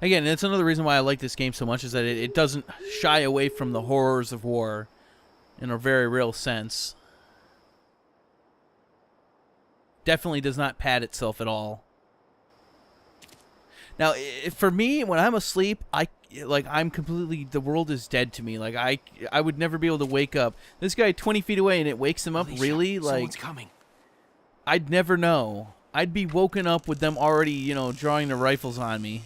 Again, that's another reason why I like this game so much, is that it doesn't shy away from the horrors of war in a very real sense. Definitely does not pad itself at all. Now, for me, when I'm asleep, I'm completely, the world is dead to me. Like, I would never be able to wake up. This guy 20 feet away and it wakes him up, Alicia, really? someone's Like, coming. I'd never know. I'd be woken up with them already, you know, drawing their rifles on me.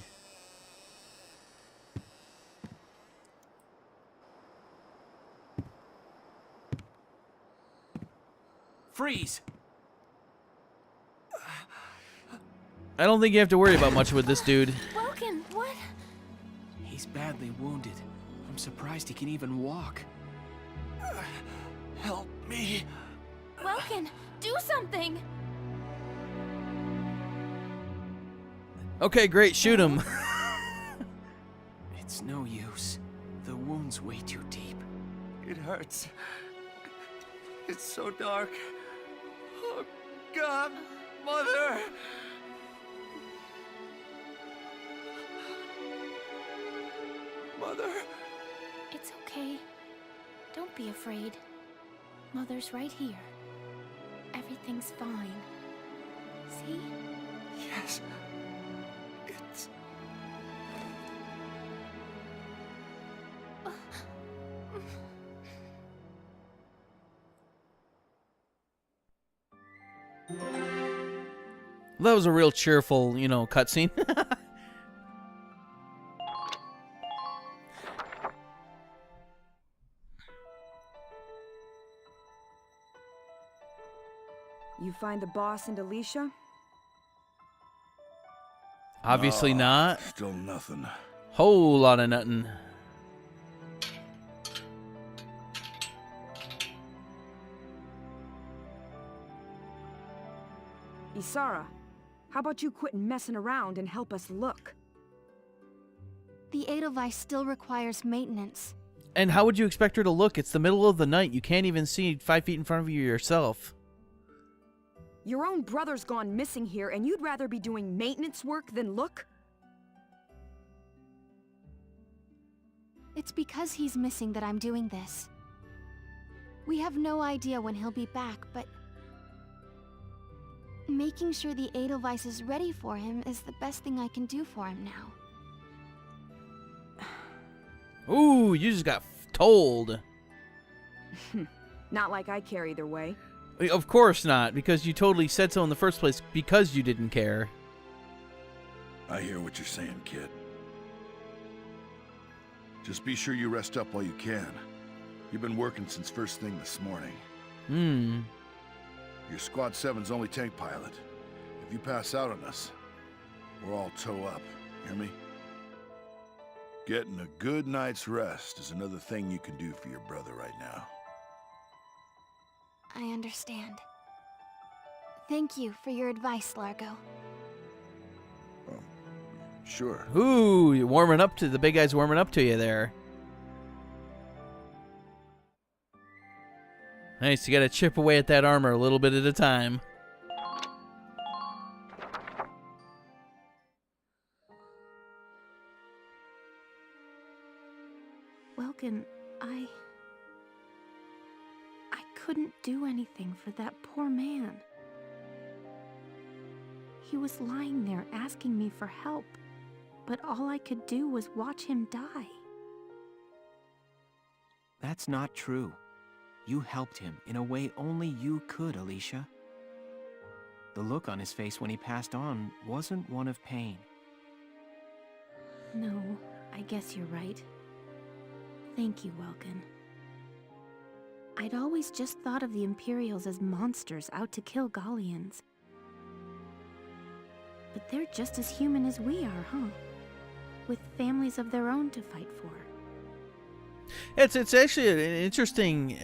Freeze! I don't think you have to worry about much with this dude. Welkin, what? He's badly wounded. I'm surprised he can even walk. Help me. Welkin, do something! Okay, great, shoot him. It's no use. The wound's way too deep. It hurts. It's so dark. Oh, God, Mother! Mother! It's okay. Don't be afraid. Mother's right here. Everything's fine. See? Yes. It's... That was a real cheerful, you know, cutscene. You find the boss and Alicia? Obviously not. Still nothing. Whole lot of nothing. Isara, how about you quit messing around and help us look? The Edelweiss still requires maintenance. And how would you expect her to look? It's the middle of the night. You can't even see 5 feet in front of you yourself. Your own brother's gone missing here, and you'd rather be doing maintenance work than look? It's because he's missing that I'm doing this. We have no idea when he'll be back, but making sure the Edelweiss is ready for him is the best thing I can do for him now. Ooh, you just got told. Not like I care either way. Of course not, because you totally said so in the first place because you didn't care. I hear what you're saying, kid. Just be sure you rest up while you can. You've been working since first thing this morning. You're Squad 7's only tank pilot. If you pass out on us, we're all toe up. Hear me? Getting a good night's rest is another thing you can do for your brother right now. I understand. Thank you for your advice, Largo. Sure. Ooh, you're warming up to the big guy's warming up to you there. Nice, you gotta chip away at that armor a little bit at a time. Welkin, I couldn't do anything for that poor man. He was lying there asking me for help, but all I could do was watch him die. That's not true. You helped him in a way only you could, Alicia. The look on his face when he passed on wasn't one of pain. No, I guess you're right. Thank you, Welkin. I'd always just thought of the Imperials as monsters out to kill Gallians. But they're just as human as we are, huh? With families of their own to fight for. It's actually an interesting.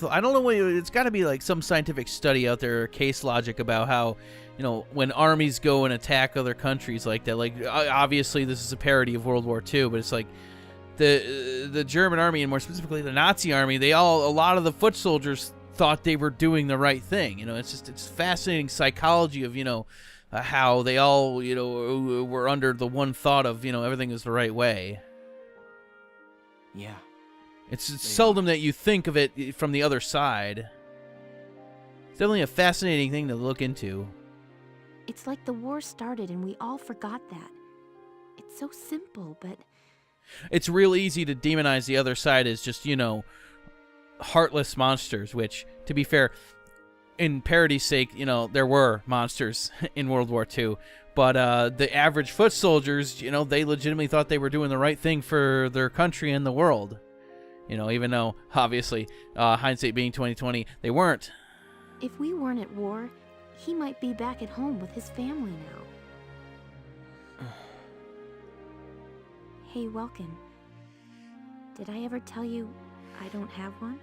I don't know what it's got to be like some scientific study out there, or case logic about how, you know, when armies go and attack other countries like that. Like obviously this is a parody of World War II, but it's like the German army and more specifically the Nazi army. A lot of the foot soldiers thought they were doing the right thing. You know, it's fascinating psychology of, you know, how they all, you know, were under the one thought of, you know, everything is the right way. Yeah. It's seldom that you think of it from the other side. It's definitely a fascinating thing to look into. It's like the war started and we all forgot that. It's so simple, but... It's real easy to demonize the other side as just, you know, heartless monsters, which, to be fair, in parody's sake, you know, there were monsters in World War II. But the average foot soldiers, you know, they legitimately thought they were doing the right thing for their country and the world. You know, even though, obviously, hindsight being 2020, they weren't. If we weren't at war, he might be back at home with his family now. Hey, Welkin. Did I ever tell you I don't have one?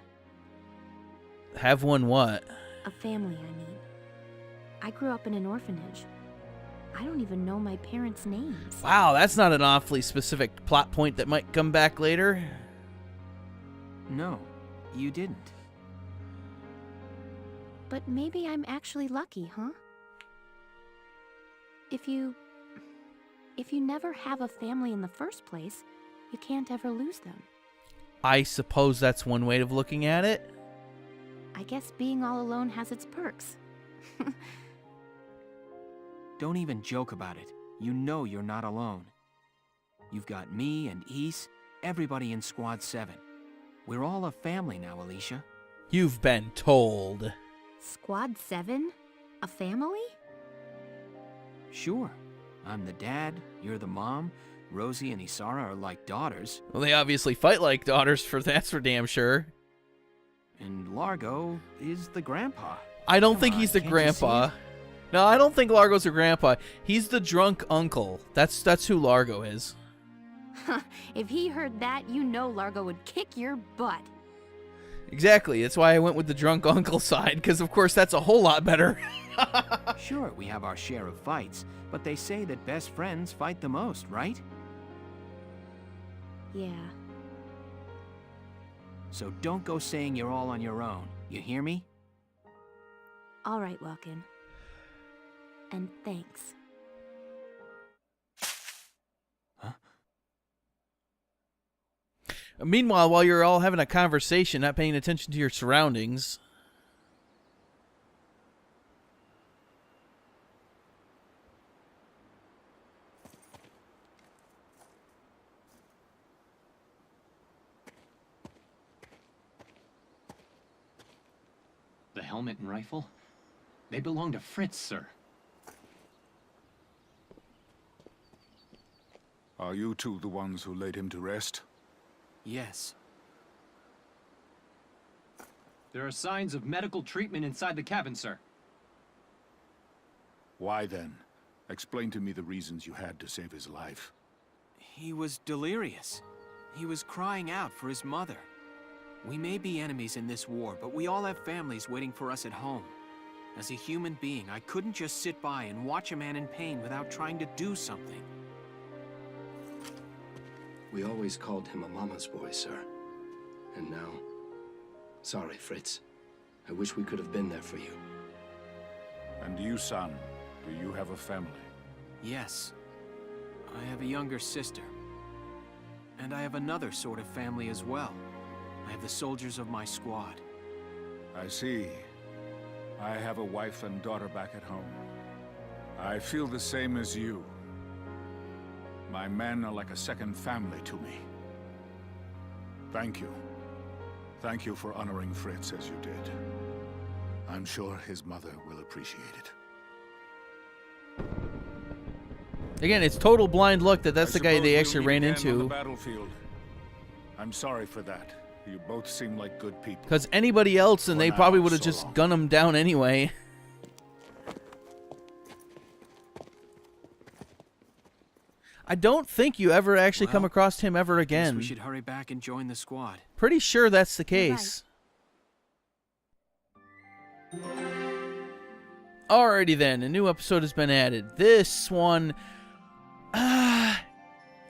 Have one what? A family, I mean. I grew up in an orphanage. I don't even know my parents' names. Wow, that's not an awfully specific plot point that might come back later. No, you didn't. But maybe I'm actually lucky, huh? If you never have a family in the first place, you can't ever lose them. I suppose that's one way of looking at it. I guess being all alone has its perks. Don't even joke about it. You know you're not alone. You've got me and Ys, everybody in Squad 7. We're all a family now, Alicia. You've been told. Squad 7? A family? Sure. I'm the dad, you're the mom, Rosie and Isara are like daughters. Well, they obviously fight like daughters, that's for damn sure. And Largo is the grandpa. I don't Come think on, he's the can't you see grandpa. it? No, I don't think Largo's a grandpa. He's the drunk uncle. That's who Largo is. If he heard that, you know Largo would kick your butt. Exactly. That's why I went with the drunk uncle side, because of course that's a whole lot better. Sure, we have our share of fights, but they say that best friends fight the most, right? Yeah. So don't go saying you're all on your own. You hear me? All right, Welkin. And thanks. Meanwhile, while you're all having a conversation, not paying attention to your surroundings... The helmet and rifle? They belong to Fritz, sir. Are you two the ones who laid him to rest? Yes. There are signs of medical treatment inside the cabin, sir. Why then? Explain to me the reasons you had to save his life. He was delirious. He was crying out for his mother. We may be enemies in this war, but we all have families waiting for us at home. As a human being, I couldn't just sit by and watch a man in pain without trying to do something. We always called him a mama's boy, sir. And now... Sorry, Fritz. I wish we could have been there for you. And you, son, do you have a family? Yes. I have a younger sister. And I have another sort of family as well. I have the soldiers of my squad. I see. I have a wife and daughter back at home. I feel the same as you. My men are like a second family to me. Thank you. Thank you for honoring Fritz as you did. I'm sure his mother will appreciate it. Again, it's total blind luck that's the guy suppose they we'll actually meet ran again on into. the battlefield. I'm sorry for that. You both seem like good people. Because anybody else, and For they now, probably would have so just long. gunned him down anyway. I don't think you ever actually come Well, across him ever Guess again. we should hurry back and join the squad. Pretty sure that's the You're right. case. Alrighty then, a new episode has been added. This one,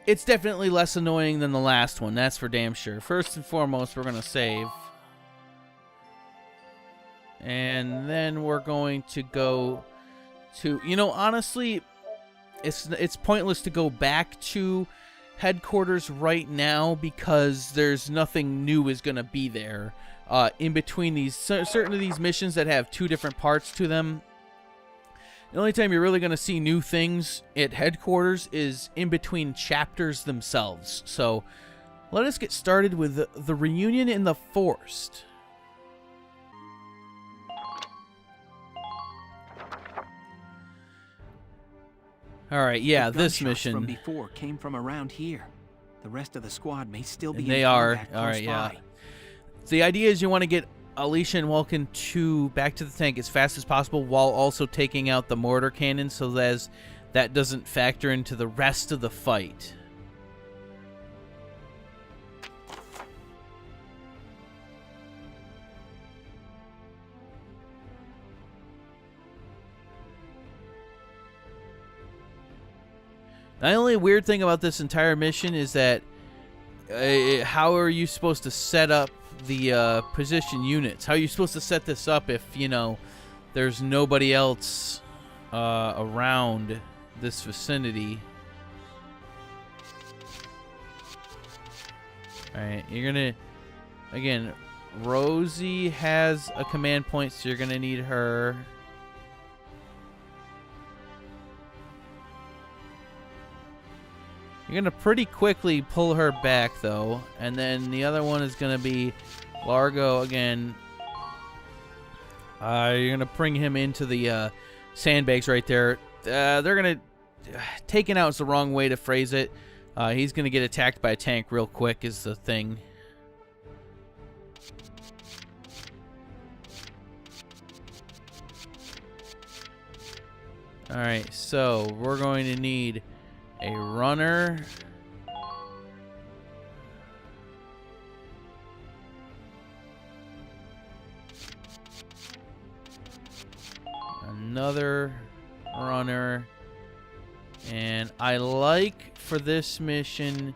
it's definitely less annoying than the last one, that's for damn sure. First and foremost, we're going to save. And then we're going to go to, honestly, it's pointless to go back to headquarters right now because there's nothing new is going to be there. In between these, certain of these missions that have 2 different parts to them, the only time you're really going to see new things at headquarters is in between chapters themselves. So let us get started with the reunion in the forest. All right, yeah, The this gunshots mission. from before came from around here. The rest of the squad may still be And in they are. combat All close right, yeah. by. So the idea is you want to get Alicia and Welkin back to the tank as fast as possible while also taking out the mortar cannon so that doesn't factor into the rest of the fight. The only weird thing about this entire mission is that how are you supposed to set up the position units? How are you supposed to set this up if, there's nobody else around this vicinity? Alright, you're gonna... Again, Rosie has a command point, so you're gonna need her. You're going to pretty quickly pull her back, though. And then the other one is going to be Largo again. You're going to bring him into the sandbags right there. They're going to... Taken out is the wrong way to phrase it. He's going to get attacked by a tank real quick is the thing. Alright, so we're going to need a runner. Another runner. And I like for this mission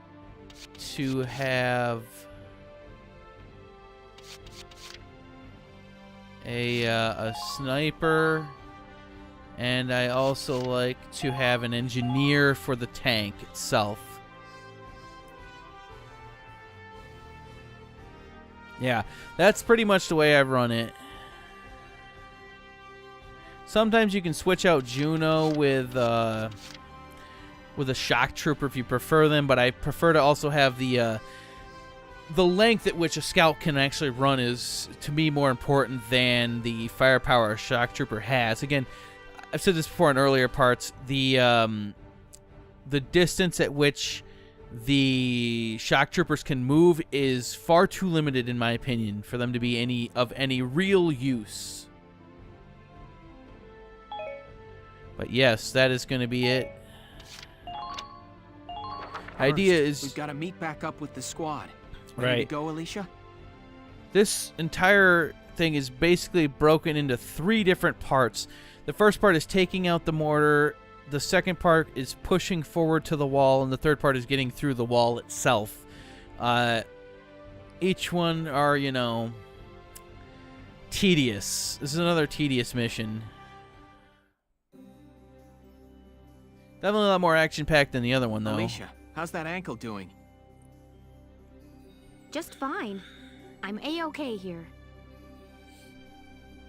to have a sniper. And I also like to have an engineer for the tank itself. Yeah, that's pretty much the way I've run it. Sometimes you can switch out Juno with a shock trooper if you prefer them, but I prefer to also have the length at which a scout can actually run is, to me, more important than the firepower a shock trooper has. Again, I've said this before in earlier parts, the distance at which the shock troopers can move is far too limited, in my opinion, for them to be any real use. But yes, that is going to be it. Idea is... We've got to meet back up with the squad. Ready to go, Alicia? This entire thing is basically broken into 3 different parts. The first part is taking out the mortar, the second part is pushing forward to the wall, and the third part is getting through the wall itself. Each one are, tedious. This is another tedious mission. Definitely a lot more action-packed than the other one, though. Alicia, how's that ankle doing? Just fine. I'm A-okay here.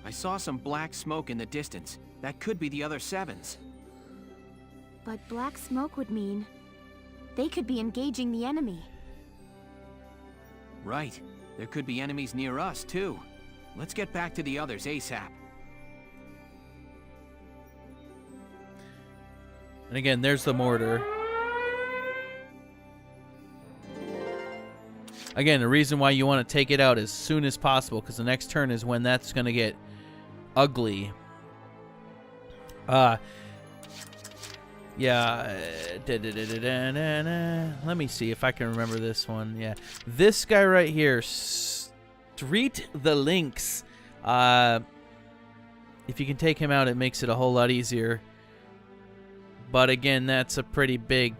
I saw some black smoke in the distance. That could be the other 7s. But black smoke would mean they could be engaging the enemy. Right. There could be enemies near us, too. Let's get back to the others ASAP. And again, there's the mortar. Again, the reason why you want to take it out as soon as possible, because the next turn is when that's going to get ugly. Yeah. Let me see if I can remember this one. Yeah. This guy right here, Street the Lynx. If you can take him out, it makes it a whole lot easier. But again, that's a pretty big,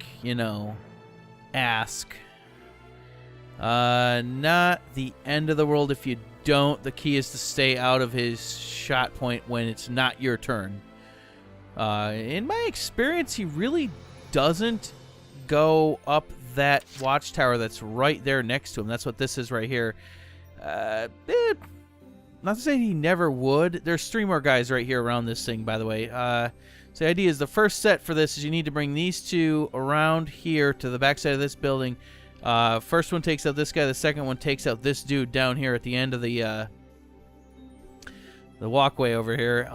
ask. Not the end of the world if you don't. The key is to stay out of his shot point when it's not your turn. In my experience, he really doesn't go up that watchtower that's right there next to him. That's what this is right here. Not to say he never would. There's 3 more guys right here around this thing, by the way. So the idea is the first set for this is you need to bring these 2 around here to the backside of this building. First one takes out this guy. The second one takes out this dude down here at the end of the walkway over here.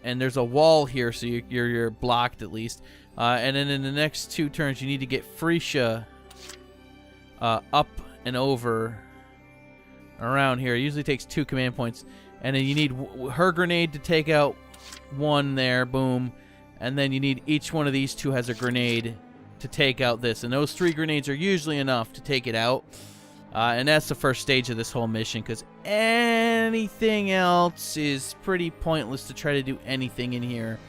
And there's a wall here, so you're blocked at least. And then in the next 2 turns, you need to get Freesia up and over around here. It usually takes 2 command points. And then you need her grenade to take out 1 there. Boom. And then you need each one of these 2 has a grenade to take out this. And those 3 grenades are usually enough to take it out. And that's the first stage of this whole mission, because anything else is pretty pointless to try to do anything in here.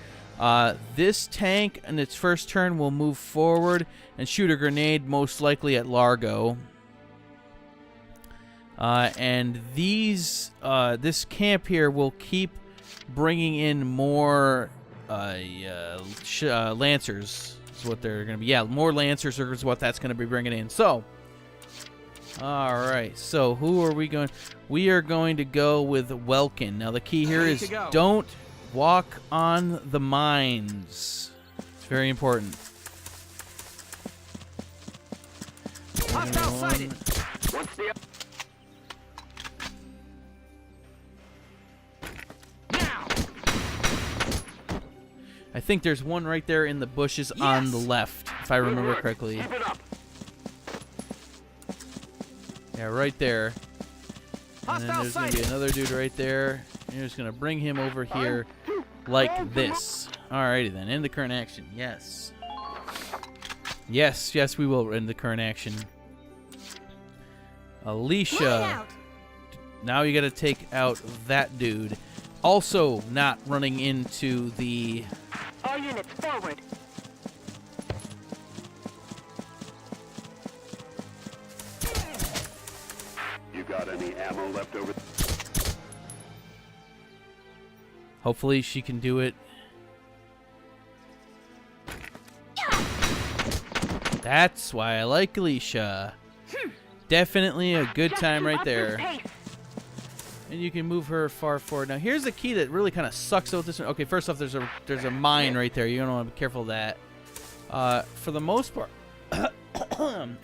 This tank in its first turn will move forward and shoot a grenade, most likely at Largo. And these, this camp here will keep bringing in more Lancers. Is what they're going to be. Yeah, more Lancers is what that's going to be bringing in. So, all right. So who are we going? We are going to go with Welkin. Now the key here is don't walk on the mines. It's very important. Hostile sighted. What's the... I think there's one right there in the bushes on the left, if I remember correctly. Keep it up. Yeah, right there. And then there's going to be another dude right there. You're just going to bring him over here like this. Alrighty then, end the current action. Yes. Yes, we will end the current action. Alicia. Now you got to take out that dude. Also not running into the... All units forward. You got any ammo left over? Hopefully she can do it. That's why I like Alicia. Definitely a good time right there. And you can move her far forward. Now here's the key that really kind of sucks out this one. Okay, first off, there's a mine right there. You're gonna want to be careful of that. For the most part,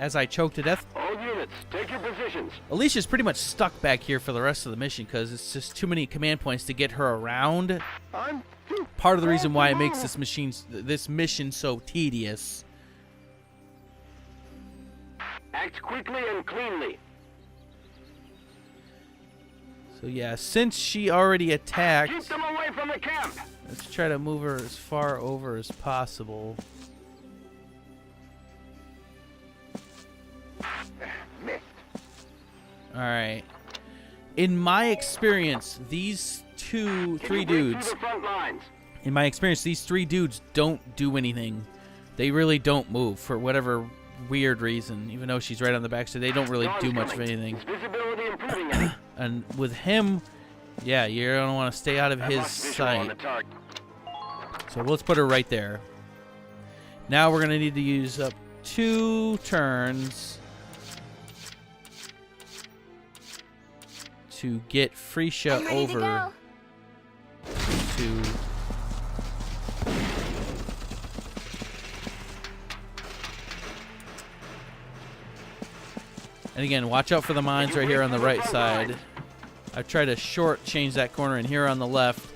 as I choke to death, All units, take your positions. Alicia's pretty much stuck back here for the rest of the mission because it's just too many command points to get her around. Part of the reason why it makes this mission so tedious. Act quickly and cleanly. So yeah, since she already attacked, Keep them away from the camp. let's try to move her as far over as possible. Missed. Alright. In my experience, these three dudes, To the front lines. in my experience, these 3 dudes don't do anything. They really don't move for whatever weird reason. Even though she's right on the back, so they don't really do much of anything. Visibility improving. And with him, yeah, you're going to want to stay out of his sight. So let's put her right there. Now we're going to need to use up 2 turns to get Freesia over to... And again, watch out for the mines right here on the right side. I've tried to change that corner, and here on the left,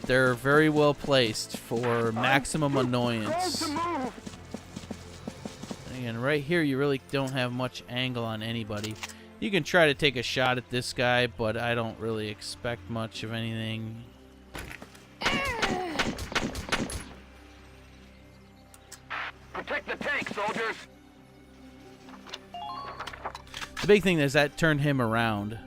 they're very well placed for maximum annoyance. And again, right here, you really don't have much angle on anybody. You can try to take a shot at this guy, but I don't really expect much of anything. Protect the tank, soldiers. The big thing is that turned him around.